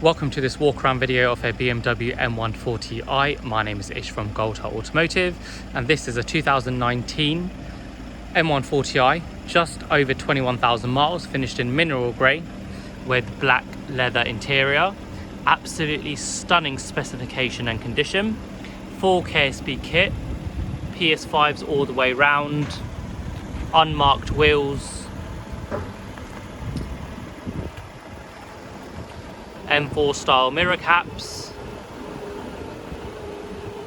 Welcome to this walk around video of a BMW M140i. My name is Ish from Gold Heart Automotive, and this is a 2019 M140i, just over 21,000 miles, finished in mineral grey with black leather interior. Absolutely stunning specification and condition. Full KSB kit, PS5s all the way round, unmarked wheels, M4 style mirror caps.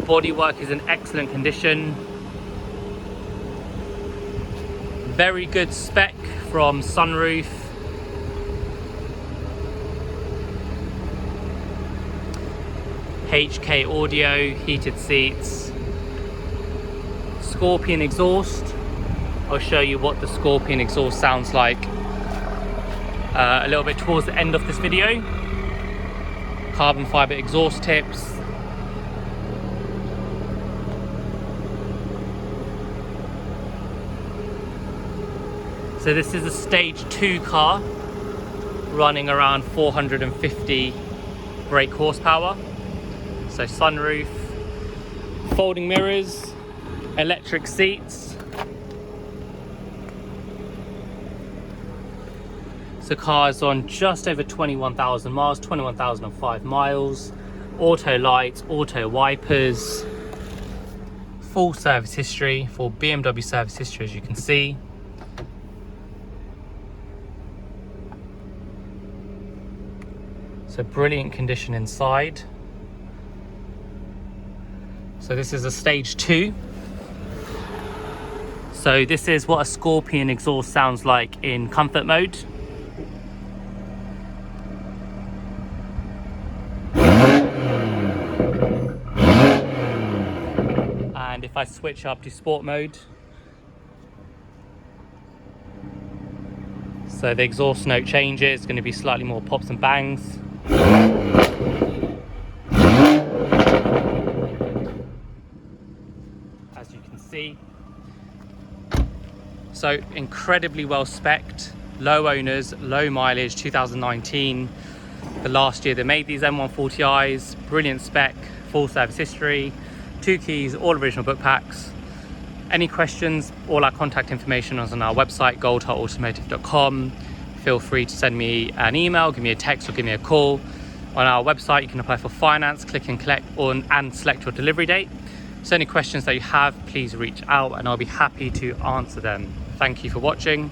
Bodywork is in excellent condition. Very good spec from sunroof. HK audio, heated seats. Scorpion exhaust. I'll show you what the Scorpion exhaust sounds like a little bit towards the end of this video. Carbon fiber exhaust tips. So this is a stage 2 car running around 450 brake horsepower. So sunroof, folding mirrors, electric seats. The car is on just over 21,000 miles, 21,005 miles. Auto lights, auto wipers. Full service history, full BMW service history, as you can see. So brilliant condition inside. So this is a stage 2. So this is what a Scorpion exhaust sounds like in comfort mode. And if I switch up to sport mode, so the exhaust note changes, it's going to be slightly more pops and bangs. As you can see. So incredibly well spec'd, low owners, low mileage, 2019. The last year they made these M140i's, brilliant spec, full service history, 2 keys, all original book packs. Any questions, all our contact information is on our website, goldheartautomotive.com. Feel free to send me an email, give me a text, or give me a call. On our website, you can apply for finance, click and collect, and select your delivery date. So any questions that you have, please reach out and I'll be happy to answer them. Thank you for watching.